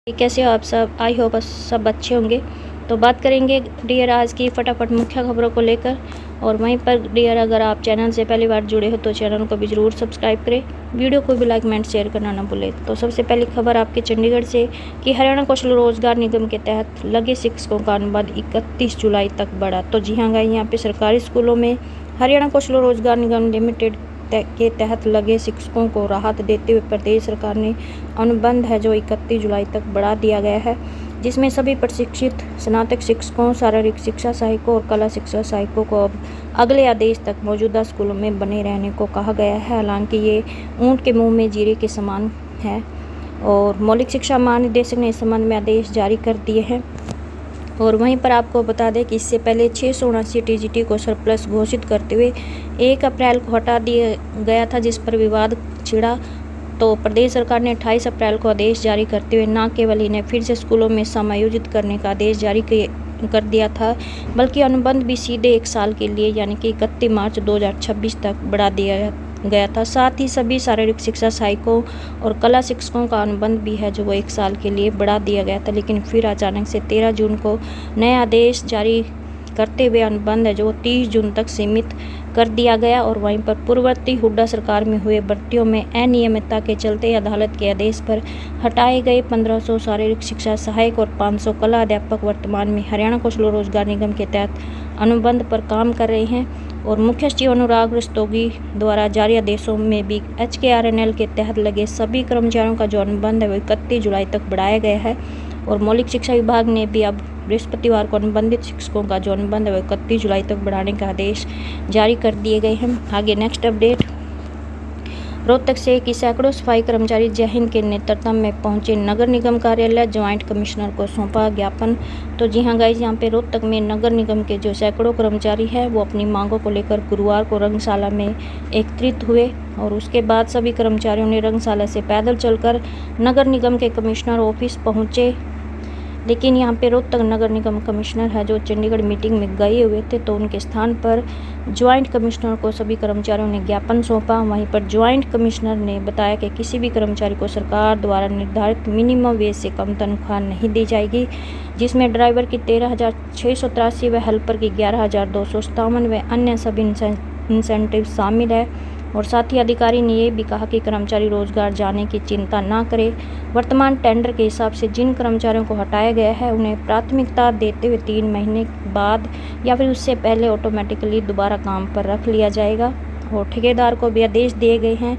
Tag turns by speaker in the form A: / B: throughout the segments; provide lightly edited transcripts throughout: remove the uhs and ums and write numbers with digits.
A: कैसे हो आप सब। आई होप सब अच्छे होंगे। तो बात करेंगे डियर आज की फटाफट मुख्य खबरों को लेकर। और वहीं पर डियर अगर आप चैनल से पहली बार जुड़े हो तो चैनल को भी ज़रूर सब्सक्राइब करें, वीडियो को भी लाइक कमेंट शेयर करना ना भूलें। तो सबसे पहली खबर आपके चंडीगढ़ से कि हरियाणा कौशल रोजगार निगम के तहत लगे शिक्षकों का अनुबंध 31 जुलाई तक बढ़ा। तो जी हाँ गाइस, यहाँ पे सरकारी स्कूलों में हरियाणा कौशल रोजगार निगम लिमिटेड के तहत लगे शिक्षकों को राहत देते हुए प्रदेश सरकार ने अनुबंध है जो 31 जुलाई तक बढ़ा दिया गया है, जिसमें सभी प्रशिक्षित स्नातक शिक्षकों, शारीरिक शिक्षा सहायकों और कला शिक्षा सहायकों को अब अगले आदेश तक मौजूदा स्कूलों में बने रहने को कहा गया है। हालांकि ये ऊंट के मुंह में जीरे के समान है और मौलिक शिक्षा महानिदेशक ने इस संबंध में आदेश जारी कर दिए हैं। और वहीं पर आपको बता दें कि इससे पहले 679 टीजीटी को सरप्लस घोषित करते हुए 1 अप्रैल को हटा दिया गया था, जिस पर विवाद छिड़ा। तो प्रदेश सरकार ने 28 अप्रैल को आदेश जारी करते हुए न केवल इन्हें फिर से स्कूलों में समायोजित करने का आदेश जारी कर दिया था, बल्कि अनुबंध भी सीधे 1 साल के लिए यानी कि 31 मार्च 2026 तक बढ़ा दिया गया था। साथ ही सभी शारीरिक शिक्षा सहायकों और कला शिक्षकों का अनुबंध भी है जो वो 1 साल के लिए बढ़ा दिया गया था, लेकिन फिर अचानक से 13 जून को नया आदेश जारी करते हुए अनुबंध है जो 30 जून तक सीमित कर दिया गया। और वहीं पर पूर्ववर्ती हुड्डा सरकार में हुए भर्तियों में अनियमितता के चलते अदालत के आदेश पर हटाए गए 1500 शारीरिक शिक्षा सहायक और 500 कला अध्यापक वर्तमान में हरियाणा कौशल रोजगार निगम के तहत अनुबंध पर काम कर रहे हैं। और मुख्य सचिव अनुराग रस्तोगी द्वारा जारी आदेशों में भी HKRNL के तहत लगे सभी कर्मचारियों का जो अनुबंध है वो 31 जुलाई तक बढ़ाया गया है। और मौलिक शिक्षा विभाग ने भी अब बृहस्पतिवार को अनुबंधित शिक्षकों का जो अनुबंध है वो 31 जुलाई तक बढ़ाने का आदेश जारी कर दिए गए हैं। आगे नेक्स्ट अपडेट रोहतक से कि सैकड़ों सफाई कर्मचारी जय हिंद के नेतृत्व में पहुंचे नगर निगम कार्यालय, ज्वाइंट कमिश्नर को सौंपा ज्ञापन। तो जी हाँ गाइस, यहाँ पे रोहतक में नगर निगम के जो सैकड़ों कर्मचारी हैं वो अपनी मांगों को लेकर गुरुवार को रंगशाला में एकत्रित हुए और उसके बाद सभी कर्मचारियों ने रंगशाला से पैदल चलकर नगर निगम के कमिश्नर ऑफिस पहुँचे। लेकिन यहाँ पे रोहतक नगर निगम कमिश्नर है जो चंडीगढ़ मीटिंग में गए हुए थे, तो उनके स्थान पर ज्वाइंट कमिश्नर को सभी कर्मचारियों ने ज्ञापन सौंपा। वहीं पर ज्वाइंट कमिश्नर ने बताया कि किसी भी कर्मचारी को सरकार द्वारा निर्धारित मिनिमम वेज से कम तनख्वाह नहीं दी जाएगी, जिसमें ड्राइवर की 13,683 व हेल्पर की 11,257 व अन्य सभी इंसेंटिव शामिल है। और साथ ही अधिकारी ने ये भी कहा कि कर्मचारी रोजगार जाने की चिंता ना करें। वर्तमान टेंडर के हिसाब से जिन कर्मचारियों को हटाया गया है उन्हें प्राथमिकता देते हुए 3 महीने बाद या फिर उससे पहले ऑटोमेटिकली दोबारा काम पर रख लिया जाएगा। और ठेकेदार को भी आदेश दिए गए हैं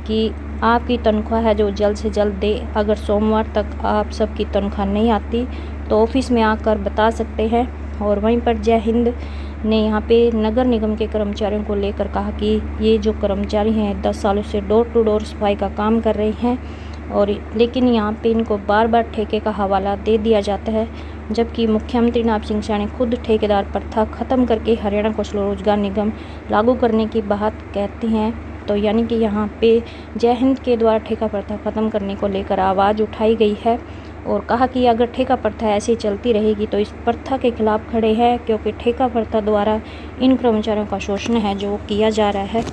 A: कि आपकी तनख्वाह है जो जल्द से जल्द दे। अगर सोमवार तक आप सबकी तनख्वाह नहीं आती तो ऑफिस में आकर बता सकते हैं। और वहीं पर जय हिंद ने यहाँ पे नगर निगम के कर्मचारियों को लेकर कहा कि ये जो कर्मचारी हैं 10 सालों से डोर टू डोर सफाई का काम कर रहे हैं और लेकिन यहाँ पे इनको बार बार ठेके का हवाला दे दिया जाता है, जबकि मुख्यमंत्री नायब सिंह सैनी खुद ठेकेदार प्रथा खत्म करके हरियाणा कौशल रोजगार निगम लागू करने की बात कहते हैं। तो यानी कि यहाँ पे जय हिंद के द्वारा ठेका प्रथा खत्म करने को लेकर आवाज़ उठाई गई है और कहा कि अगर ठेका प्रथा ऐसे चलती रहेगी तो इस प्रथा के खिलाफ खड़े हैं, क्योंकि ठेका प्रथा द्वारा इन कर्मचारियों का शोषण है जो किया जा रहा है।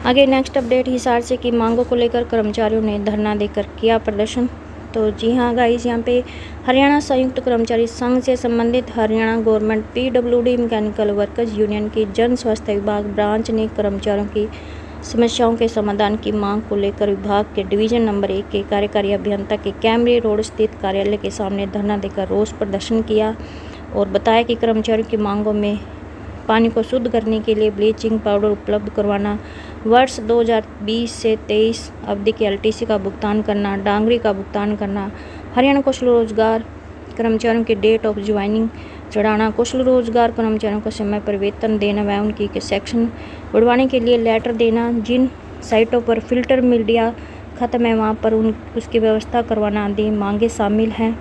A: आगे नेक्स्ट अपडेट हिसार से की मांगों को लेकर कर्मचारियों ने धरना देकर किया प्रदर्शन। तो जी हाँ गाइस, यहाँ पे हरियाणा संयुक्त कर्मचारी संघ से संबंधित Haryana government PWD mechanical workers union की जन स्वास्थ्य विभाग ब्रांच ने कर्मचारियों की समस्याओं के समाधान की मांग को लेकर विभाग के डिवीजन नंबर 1 के कार्यकारी अभियंता के कैमरे रोड स्थित कार्यालय के सामने धरना देकर रोष प्रदर्शन किया और बताया कि कर्मचारियों की मांगों में पानी को शुद्ध करने के लिए ब्लीचिंग पाउडर उपलब्ध करवाना, वर्ष 2020 से 23 अवधि के LTC का भुगतान करना, डांगरी का भुगतान करना, हरियाणा कौशल रोजगार कर्मचारियों के डेट ऑफ ज्वाइनिंग चढ़ाना, कौशल रोजगार कर्मचारियों को समय पर वेतन देना व उनकी सेक्शन बढ़वाने के लिए लेटर देना, जिन साइटों पर फिल्टर मीडिया खत्म है वहां पर उसकी व्यवस्था करवाना आदि मांगे शामिल हैं।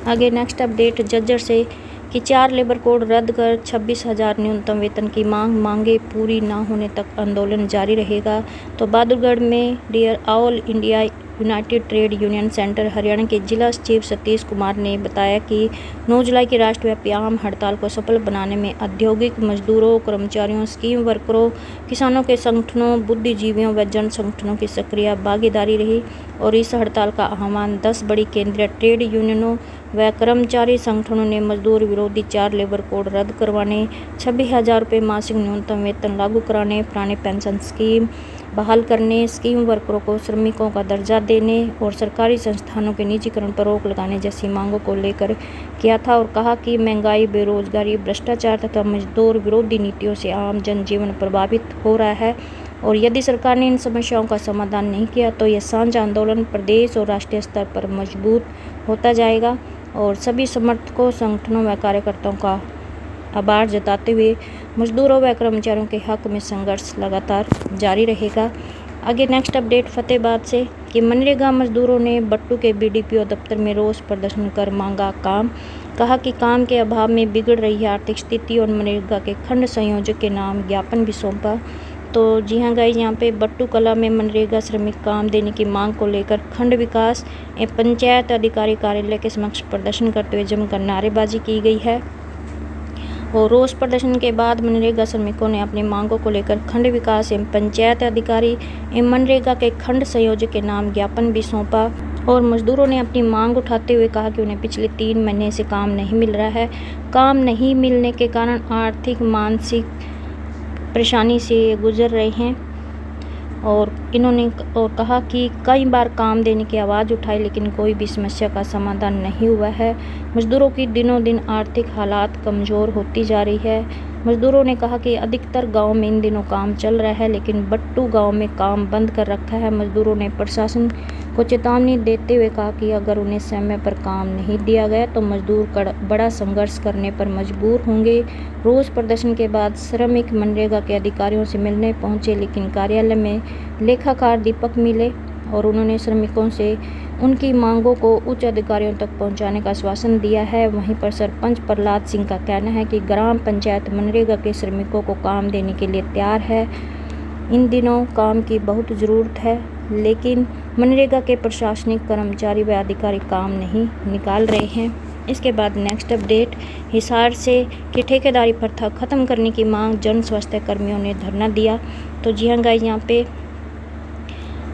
A: आगे नेक्स्ट अपडेट जज्जर से कि 4 लेबर कोड रद्द कर 26,000 न्यूनतम वेतन की मांगे पूरी ना होने तक आंदोलन जारी रहेगा। तो बहादुरगढ़ में dear All India United Trade Union Centre Haryana के जिला सचिव सतीश कुमार ने बताया कि 9 जुलाई की राष्ट्रव्यापी आम हड़ताल को सफल बनाने में औद्योगिक मजदूरों, कर्मचारियों, स्कीम वर्करों, किसानों के संगठनों, बुद्धिजीवियों व जन संगठनों की सक्रिय भागीदारी रही और इस हड़ताल का आह्वान 10 बड़ी केंद्रीय ट्रेड यूनियनों व कर्मचारी संगठनों ने मजदूर विरोधी 4 लेबर कोड रद्द करवाने, 26,000 रुपये मासिक न्यूनतम वेतन लागू कराने, पुराने पेंशन स्कीम बहाल करने, स्कीम वर्करों को श्रमिकों का दर्जा देने और सरकारी संस्थानों के निजीकरण पर रोक लगाने जैसी मांगों को लेकर किया था और कहा कि महंगाई, बेरोजगारी, भ्रष्टाचार तथा मजदूर विरोधी नीतियों से आम जनजीवन प्रभावित हो रहा है और यदि सरकार ने इन समस्याओं का समाधान नहीं किया तो यह साझा आंदोलन प्रदेश और राष्ट्रीय स्तर पर मजबूत होता जाएगा और सभी समर्थकों, संगठनों व कार्यकर्ताओं का आभार जताते हुए मजदूरों व कर्मचारियों के हक में संघर्ष लगातार जारी रहेगा। आगे नेक्स्ट अपडेट फतेहाबाद से कि मनरेगा मजदूरों ने बट्टू के बीडीपीओ दफ्तर में रोष प्रदर्शन कर मांगा काम। कहा कि काम के अभाव में बिगड़ रही है आर्थिक स्थिति और मनरेगा के खंड संयोजक के नाम ज्ञापन भी सौंपा। तो जी हाँ गाइस, यहाँ पे बट्टू कला में मनरेगा श्रमिक काम देने की मांग को लेकर खंड विकास एवं पंचायत अधिकारी कार्यालय के समक्ष प्रदर्शन करते हुए जमकर नारेबाजी की गई है और रोष प्रदर्शन के बाद मनरेगा श्रमिकों ने अपनी मांगों को लेकर खंड विकास एवं पंचायत अधिकारी एवं मनरेगा के खंड संयोजक के नाम ज्ञापन भी सौंपा और मजदूरों ने अपनी मांग उठाते हुए कहा कि उन्हें पिछले 3 महीने से काम नहीं मिल रहा है। काम नहीं मिलने के कारण आर्थिक, मानसिक परेशानी से गुजर रहे हैं और इन्होंने और कहा कि कई बार काम देने की आवाज़ उठाई लेकिन कोई भी समस्या का समाधान नहीं हुआ है। मजदूरों की दिनों दिन आर्थिक हालात कमज़ोर होती जा रही है। मजदूरों ने कहा कि अधिकतर गांव में इन दिनों काम चल रहा है लेकिन बट्टू गांव में काम बंद कर रखा है। मजदूरों ने प्रशासन को चेतावनी देते हुए कहा कि अगर उन्हें समय पर काम नहीं दिया गया तो मजदूर बड़ा संघर्ष करने पर मजबूर होंगे। रोष प्रदर्शन के बाद श्रमिक मनरेगा के अधिकारियों से मिलने पहुंचे लेकिन कार्यालय में लेखाकार दीपक मिले और उन्होंने श्रमिकों से उनकी मांगों को उच्च अधिकारियों तक पहुंचाने का आश्वासन दिया है। वहीं पर सरपंच प्रहलाद सिंह का कहना है कि ग्राम पंचायत मनरेगा के श्रमिकों को काम देने के लिए तैयार है। इन दिनों काम की बहुत ज़रूरत है लेकिन मनरेगा के प्रशासनिक कर्मचारी व अधिकारी काम नहीं निकाल रहे हैं। इसके बाद नेक्स्ट अपडेट हिसार से कि ठेकेदारी प्रथा खत्म करने की मांग जन स्वास्थ्य कर्मियों ने धरना दिया। तो जी हाँ गाइस, यहाँ पे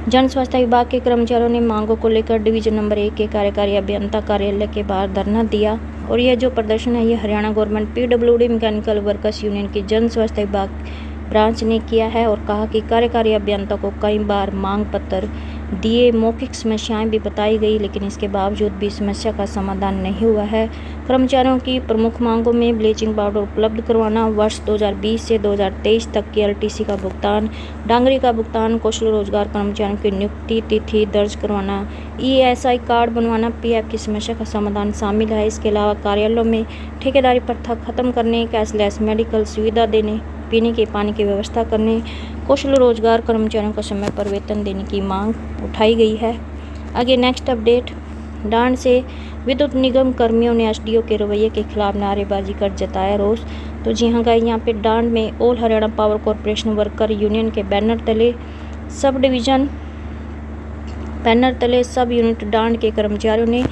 A: जन स्वास्थ्य विभाग के कर्मचारियों ने मांगों को लेकर डिवीजन नंबर 1 के कार्यकारी अभियंता कार्यालय के बाहर धरना दिया और यह जो प्रदर्शन है ये Haryana government PWD mechanical workers union की जन स्वास्थ्य विभाग ब्रांच ने किया है और कहा कि कार्यकारी अभियंता को कई बार मांग पत्र दिए, मौखिक समस्याएं भी बताई गई लेकिन इसके बावजूद भी समस्या का समाधान नहीं हुआ है। कर्मचारियों की प्रमुख मांगों में ब्लीचिंग पाउडर उपलब्ध करवाना, वर्ष 2020 से 2023 तक की LTC का भुगतान, डांगरी का भुगतान, कौशल रोजगार कर्मचारियों की नियुक्ति तिथि दर्ज करवाना, ESI कार्ड बनवाना, PF की समस्या का समाधान शामिल है। इसके अलावा कार्यालयों में ठेकेदारी प्रथा खत्म करने, कैशलेस मेडिकल सुविधा देने, पीने के पानी की व्यवस्था करने, कौशल रोजगार कर्मचारियों को समय पर वेतन देने की मांग उठाई गई है। आगे नेक्स्ट अपडेट डांड से विद्युत निगम कर्मियों ने SDO के रवैये के खिलाफ नारेबाजी कर जताया रोष। तो जी हाँ गाइस, यहाँ पे डांड में all Haryana power corporation worker union के बैनर तले सब यूनिट डांड के कर्मचारियों ने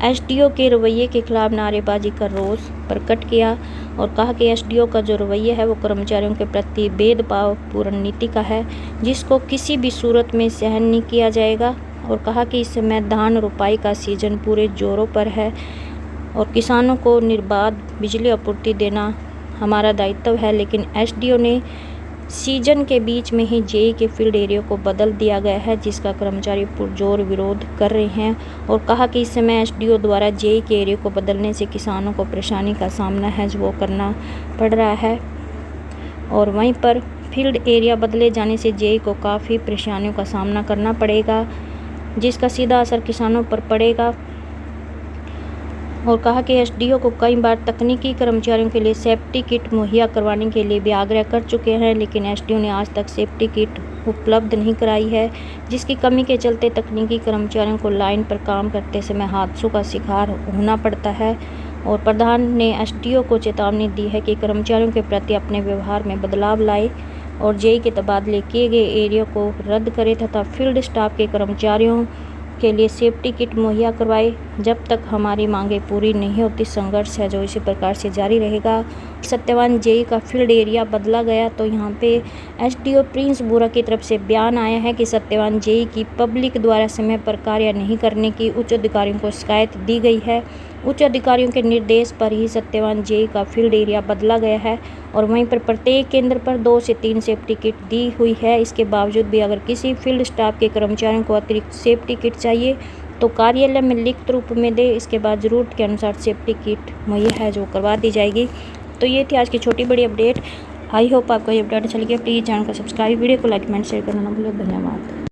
A: SDO के रवैये के खिलाफ नारेबाजी कर रोष प्रकट किया और कहा कि SDO का जो रवैया है वो कर्मचारियों के प्रति भेदभावपूर्ण नीति का है जिसको किसी भी सूरत में सहन नहीं किया जाएगा और कहा कि इस समय धान रोपाई का सीजन पूरे जोरों पर है और किसानों को निर्बाध बिजली आपूर्ति देना हमारा दायित्व है लेकिन SDO ने सीजन के बीच में ही JE के फील्ड एरिया को बदल दिया गया है जिसका कर्मचारी पुरजोर विरोध कर रहे हैं और कहा कि इस समय SDO द्वारा JE के एरिया को बदलने से किसानों को परेशानी का सामना है जो वो करना पड़ रहा है और वहीं पर फील्ड एरिया बदले जाने से JE को काफ़ी परेशानियों का सामना करना पड़ेगा जिसका सीधा असर किसानों पर पड़ेगा और कहा कि SDO को कई बार तकनीकी कर्मचारियों के लिए सेफ्टी किट मुहैया करवाने के लिए भी आग्रह कर चुके हैं लेकिन SDO ने आज तक सेफ्टी किट उपलब्ध नहीं कराई है जिसकी कमी के चलते तकनीकी कर्मचारियों को लाइन पर काम करते समय हादसों का शिकार होना पड़ता है और प्रधान ने SDO को चेतावनी दी है कि कर्मचारियों के प्रति अपने व्यवहार में बदलाव लाए और JE के तबादले किए गए एरिया को रद्द करे तथा फील्ड स्टाफ के कर्मचारियों के लिए सेफ्टी किट मुहैया करवाए। जब तक हमारी मांगें पूरी नहीं होती, संघर्ष है जो इसी प्रकार से जारी रहेगा। सत्यवान जेई का फील्ड एरिया बदला गया, तो यहाँ पे एसडीओ प्रिंस बोरा की तरफ से बयान आया है कि सत्यवान जेई की पब्लिक द्वारा समय पर कार्य नहीं करने की उच्च अधिकारियों को शिकायत दी गई है। उच्च अधिकारियों के निर्देश पर ही सत्यवान जेई का फील्ड एरिया बदला गया है और वहीं पर प्रत्येक केंद्र पर 2 से 3 सेफ्टी किट दी हुई है। इसके बावजूद भी अगर किसी फील्ड स्टाफ के कर्मचारियों को अतिरिक्त सेफ्टी किट चाहिए तो कार्यालय में लिखित रूप में दे। इसके बाद ज़रूरत के अनुसार सेफ्टी किट मुहैया है जो करवा दी जाएगी। तो ये थी आज की छोटी बड़ी अपडेट। आई होप आपको ये अपडेट अच्छा लगे। प्लीज़ चैनल को सब्सक्राइब, वीडियो को लाइक, कमेंट, शेयर करना ना भूलें। धन्यवाद।